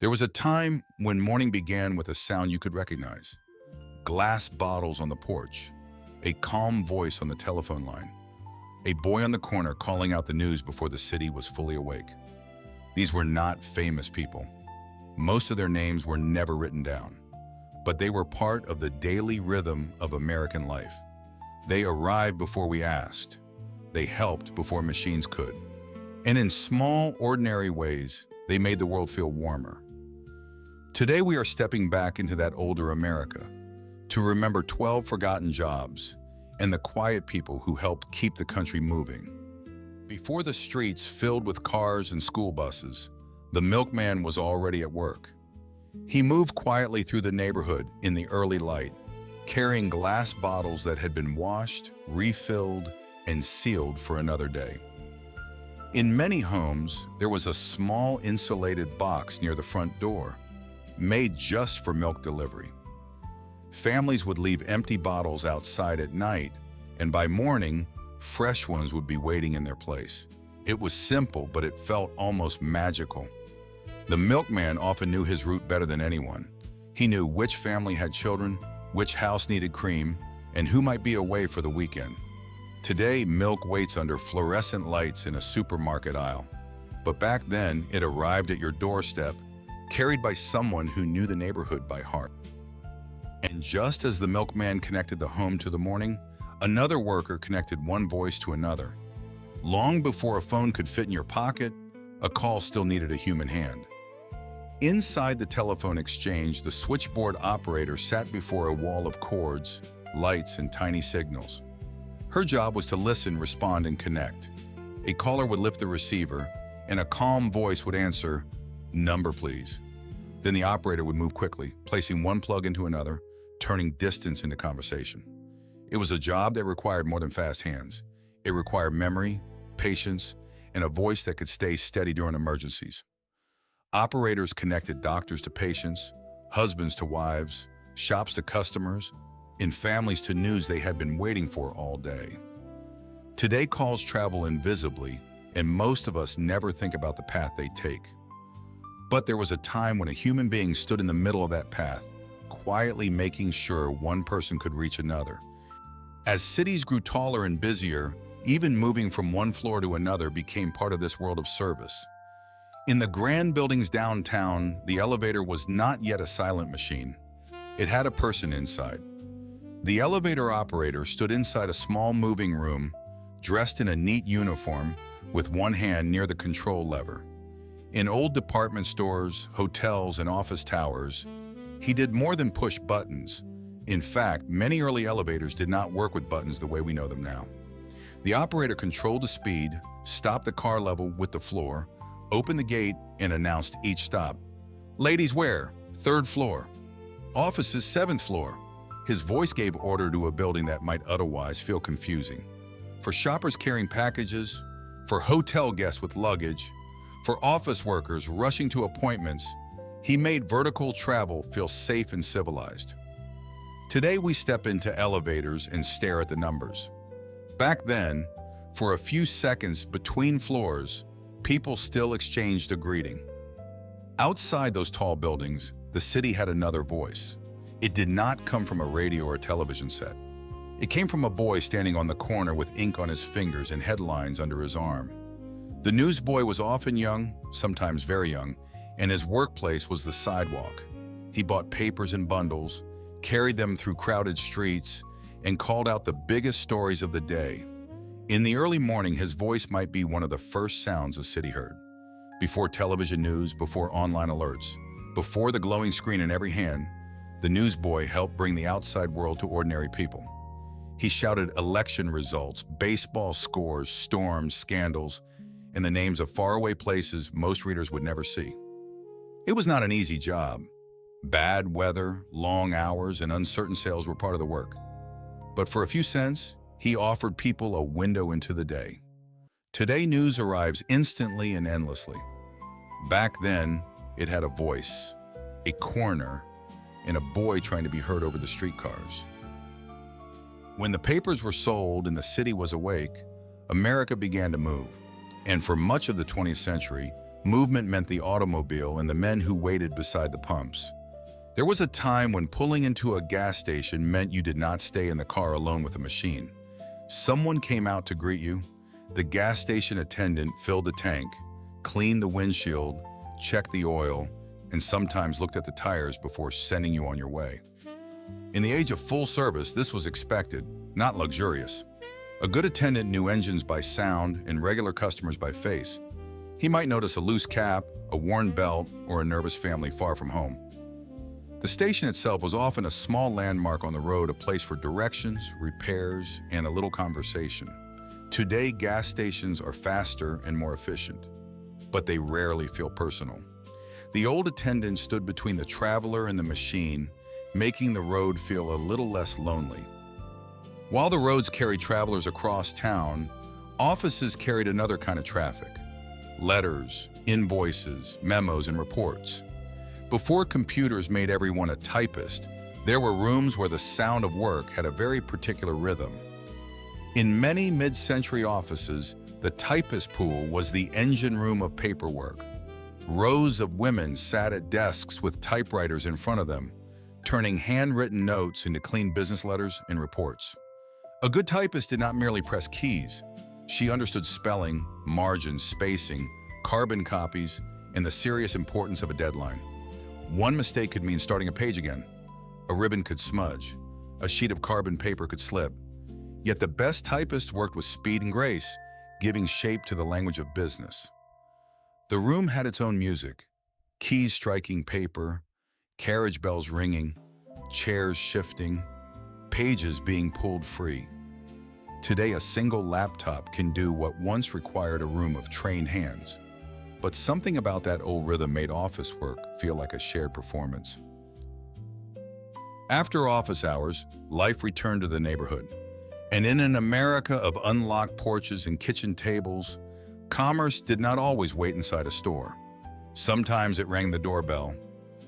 There was a time when morning began with a sound you could recognize. Glass bottles on the porch, a calm voice on the telephone line, a boy on the corner calling out the news before the city was fully awake. These were not famous people. Most of their names were never written down, but they were part of the daily rhythm of American life. They arrived before we asked. They helped before machines could. And in small, ordinary ways, they made the world feel warmer. Today we are stepping back into that older America to remember 12 forgotten jobs and the quiet people who helped keep the country moving. Before the streets filled with cars and school buses, the milkman was already at work. He moved quietly through the neighborhood in the early light, carrying glass bottles that had been washed, refilled, and sealed for another day. In many homes, there was a small insulated box near the front door, made just for milk delivery. Families would leave empty bottles outside at night, and by morning, fresh ones would be waiting in their place. It was simple, but it felt almost magical. The milkman often knew his route better than anyone. He knew which family had children, which house needed cream, and who might be away for the weekend. Today, milk waits under fluorescent lights in a supermarket aisle. But back then, it arrived at your doorstep, carried by someone who knew the neighborhood by heart. And just as the milkman connected the home to the morning, another worker connected one voice to another. Long before a phone could fit in your pocket, a call still needed a human hand. Inside the telephone exchange, the switchboard operator sat before a wall of cords, lights, and tiny signals. Her job was to listen, respond, and connect. A caller would lift the receiver, and a calm voice would answer, "Number, please." Then the operator would move quickly, placing one plug into another, turning distance into conversation. It was a job that required more than fast hands. It required memory, patience, and a voice that could stay steady during emergencies. Operators connected doctors to patients, husbands to wives, shops to customers, and families to news they had been waiting for all day. Today, calls travel invisibly, and most of us never think about the path they take. But there was a time when a human being stood in the middle of that path, quietly making sure one person could reach another. As cities grew taller and busier, even moving from one floor to another became part of this world of service. In the grand buildings downtown, the elevator was not yet a silent machine. It had a person inside. The elevator operator stood inside a small moving room, dressed in a neat uniform, with one hand near the control lever. In old department stores, hotels, and office towers, he did more than push buttons. In fact, many early elevators did not work with buttons the way we know them now. The operator controlled the speed, stopped the car level with the floor, opened the gate, and announced each stop. "Ladies where? 3rd floor. Offices, 7th floor." His voice gave order to a building that might otherwise feel confusing. For shoppers carrying packages, for hotel guests with luggage, for office workers rushing to appointments, he made vertical travel feel safe and civilized. Today we step into elevators and stare at the numbers. Back then, for a few seconds between floors, people still exchanged a greeting. Outside those tall buildings, the city had another voice. It did not come from a radio or television set. It came from a boy standing on the corner with ink on his fingers and headlines under his arm. The newsboy was often young, sometimes very young, and his workplace was the sidewalk. He bought papers in bundles, carried them through crowded streets, and called out the biggest stories of the day. In the early morning, his voice might be one of the first sounds a city heard. Before television news, before online alerts, before the glowing screen in every hand, the newsboy helped bring the outside world to ordinary people. He shouted election results, baseball scores, storms, scandals, and the names of faraway places most readers would never see. It was not an easy job. Bad weather, long hours, and uncertain sales were part of the work. But for a few cents, he offered people a window into the day. Today, news arrives instantly and endlessly. Back then, it had a voice, a corner, and a boy trying to be heard over the streetcars. When the papers were sold and the city was awake, America began to move. And for much of the 20th century, Movement meant the automobile and the men who waited beside the pumps. There was a time when pulling into a gas station meant you did not stay in the car alone with a machine. Someone came out to greet you. The gas station attendant filled the tank, cleaned the windshield, checked the oil, and sometimes looked at the tires before sending you on your way. In the age of full service, this was expected, not luxurious. A good attendant knew engines by sound and regular customers by face. He might notice a loose cap, a worn belt, or a nervous family far from home. The station itself was often a small landmark on the road, a place for directions, repairs, and a little conversation. Today, gas stations are faster and more efficient, but they rarely feel personal. The old attendant stood between the traveler and the machine, making the road feel a little less lonely. While the roads carried travelers across town, offices carried another kind of traffic: letters, invoices, memos, and reports. Before computers made everyone a typist, there were rooms where the sound of work had a very particular rhythm. In many mid-century offices, the typist pool was the engine room of paperwork. Rows of women sat at desks with typewriters in front of them, turning handwritten notes into clean business letters and reports. A good typist did not merely press keys. She understood spelling, margins, spacing, carbon copies, and the serious importance of a deadline. One mistake could mean starting a page again. A ribbon could smudge. A sheet of carbon paper could slip. Yet the best typists worked with speed and grace, giving shape to the language of business. The room had its own music: keys striking paper, carriage bells ringing, chairs shifting, pages being pulled free. Today, a single laptop can do what once required a room of trained hands. But something about that old rhythm made office work feel like a shared performance. After office hours, life returned to the neighborhood. And in an America of unlocked porches and kitchen tables, commerce did not always wait inside a store. Sometimes it rang the doorbell.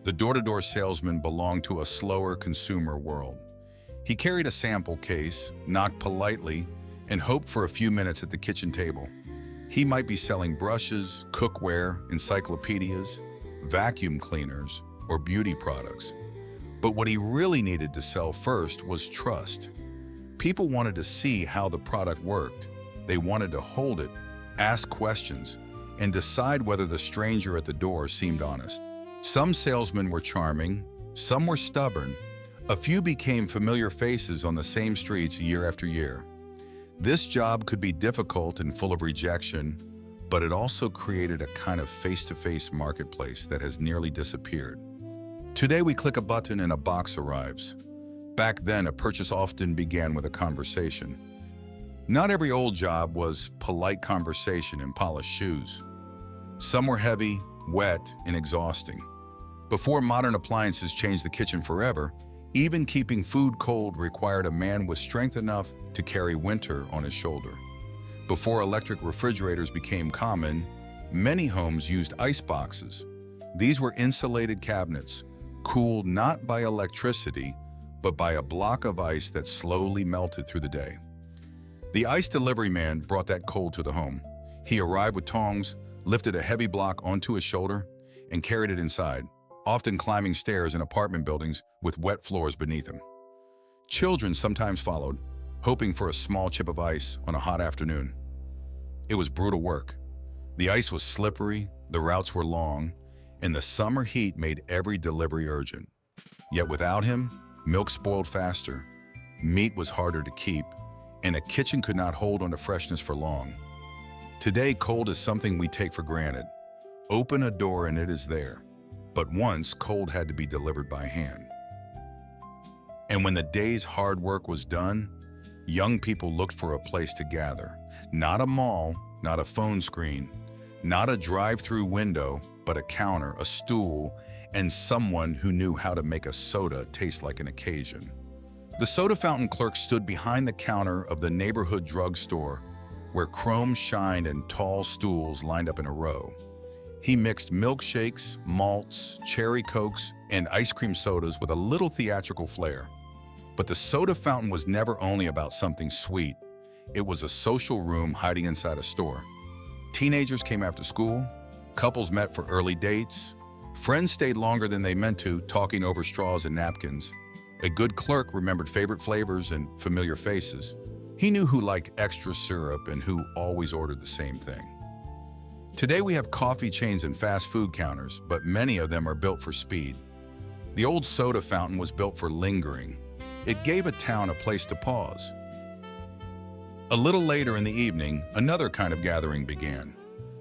The door-to-door salesman belonged to a slower consumer world. He carried a sample case, knocked politely, and hoped for a few minutes at the kitchen table. He might be selling brushes, cookware, encyclopedias, vacuum cleaners, or beauty products. But what he really needed to sell first was trust. People wanted to see how the product worked. They wanted to hold it, ask questions, and decide whether the stranger at the door seemed honest. Some salesmen were charming, some were stubborn. A few became familiar faces on the same streets year after year. This job could be difficult and full of rejection, but it also created a kind of face-to-face marketplace that has nearly disappeared. Today we click a button and a box arrives. Back then, a purchase often began with a conversation. Not every old job was polite conversation and polished shoes. Some were heavy, wet, and exhausting. Before modern appliances changed the kitchen forever, even keeping food cold required a man with strength enough to carry winter on his shoulder. Before electric refrigerators became common, many homes used ice boxes. These were insulated cabinets, cooled not by electricity, but by a block of ice that slowly melted through the day. The ice delivery man brought that cold to the home. He arrived with tongs, lifted a heavy block onto his shoulder, and carried it inside, often climbing stairs in apartment buildings with wet floors beneath him. Children sometimes followed, hoping for a small chip of ice on a hot afternoon. It was brutal work. The ice was slippery, the routes were long, and the summer heat made every delivery urgent. Yet without him, milk spoiled faster, meat was harder to keep, and a kitchen could not hold on to freshness for long. Today, cold is something we take for granted. Open a door and it is there. But once, cold had to be delivered by hand. And when the day's hard work was done, young people looked for a place to gather. Not a mall, not a phone screen, not a drive-through window, but a counter, a stool, and someone who knew how to make a soda taste like an occasion. The soda fountain clerk stood behind the counter of the neighborhood drugstore, where chrome shined and tall stools lined up in a row. He mixed milkshakes, malts, cherry cokes, and ice cream sodas with a little theatrical flair. But the soda fountain was never only about something sweet. It was a social room hiding inside a store. Teenagers came after school, Couples met for early dates. Friends stayed longer than they meant to, talking over straws and napkins. A good clerk remembered favorite flavors and familiar faces. He knew who liked extra syrup and who always ordered the same thing. Today we have coffee chains and fast food counters, but many of them are built for speed. The old soda fountain was built for lingering. It gave a town a place to pause. A little later in the evening, another kind of gathering began.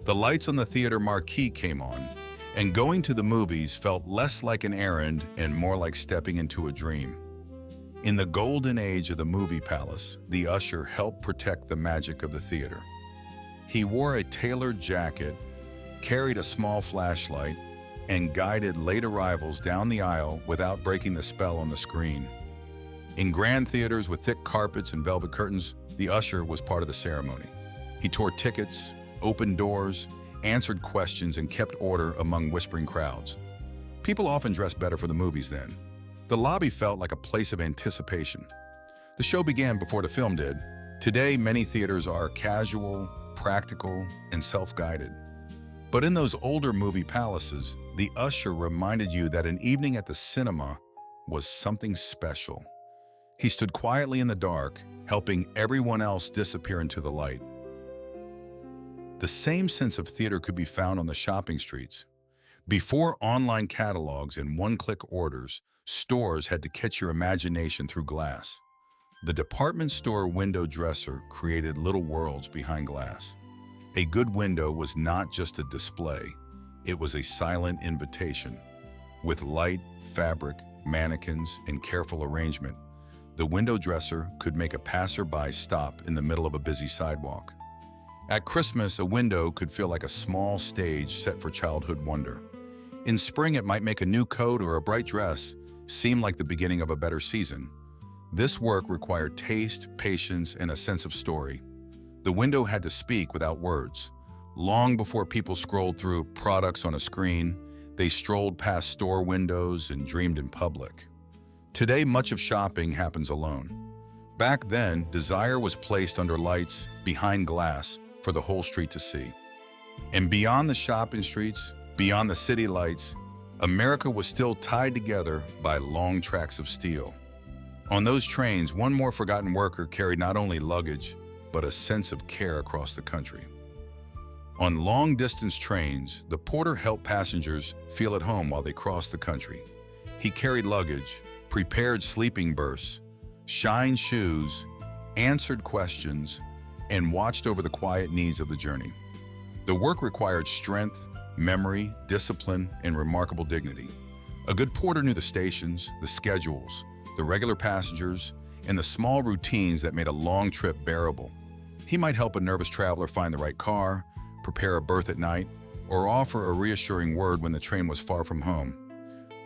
The lights on the theater marquee came on, and going to the movies felt less like an errand and more like stepping into a dream. In the golden age of the movie palace, the usher helped protect the magic of the theater. He wore a tailored jacket, carried a small flashlight, and guided late arrivals down the aisle without breaking the spell on the screen. In grand theaters with thick carpets and velvet curtains, the usher was part of the ceremony. He tore tickets, opened doors, answered questions, and kept order among whispering crowds. People often dressed better for the movies then. The lobby felt like a place of anticipation. The show began before the film did. Today, many theaters are casual, practical, and self-guided. But in those older movie palaces, the usher reminded you that an evening at the cinema was something special. He stood quietly in the dark, helping everyone else disappear into the light. The same sense of theater could be found on the shopping streets. Before online catalogs and one-click orders, stores had to catch your imagination through glass. The department store window dresser created little worlds behind glass. A good window was not just a display, it was a silent invitation. With light, fabric, mannequins, and careful arrangement, the window dresser could make a passerby stop in the middle of a busy sidewalk. At Christmas, a window could feel like a small stage set for childhood wonder. In spring, it might make a new coat or a bright dress seem like the beginning of a better season. This work required taste, patience, and a sense of story. The window had to speak without words. Long before people scrolled through products on a screen, they strolled past store windows and dreamed in public. Today, much of shopping happens alone. Back then, desire was placed under lights, behind glass, for the whole street to see. And beyond the shopping streets, beyond the city lights, America was still tied together by long tracks of steel. On those trains, one more forgotten worker carried not only luggage, but a sense of care across the country. On long-distance trains, the porter helped passengers feel at home while they crossed the country. He carried luggage, prepared sleeping berths, shined shoes, answered questions, and watched over the quiet needs of the journey. The work required strength, memory, discipline, and remarkable dignity. A good porter knew the stations, the schedules, the regular passengers, and the small routines that made a long trip bearable. He might help a nervous traveler find the right car, prepare a berth at night, or offer a reassuring word when the train was far from home.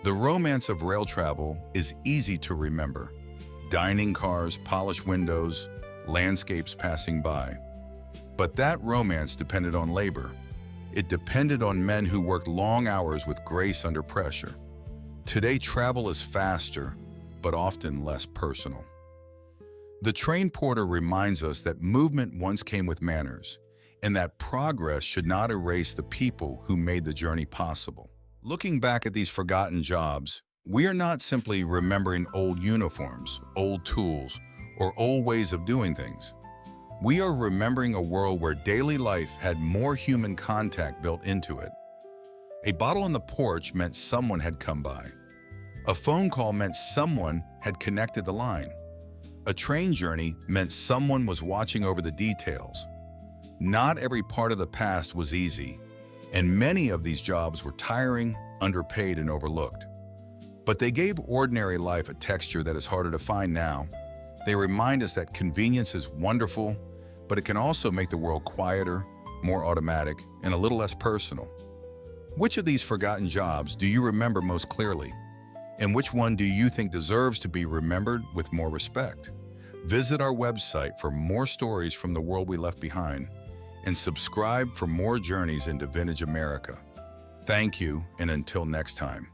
The romance of rail travel is easy to remember. Dining cars, polished windows, landscapes passing by. But that romance depended on labor. It depended on men who worked long hours with grace under pressure. Today, travel is faster, but often less personal. The train porter reminds us that movement once came with manners, and that progress should not erase the people who made the journey possible. Looking back at these forgotten jobs, we are not simply remembering old uniforms, old tools, or old ways of doing things. We are remembering a world where daily life had more human contact built into it. A bottle on the porch meant someone had come by. A phone call meant someone had connected the line. A train journey meant someone was watching over the details. Not every part of the past was easy, and many of these jobs were tiring, underpaid, and overlooked. But they gave ordinary life a texture that is harder to find now. They remind us that convenience is wonderful, but it can also make the world quieter, more automatic, and a little less personal. Which of these forgotten jobs do you remember most clearly? And which one do you think deserves to be remembered with more respect? Visit our website for more stories from the world we left behind, and subscribe for more journeys into vintage America. Thank you, and until next time.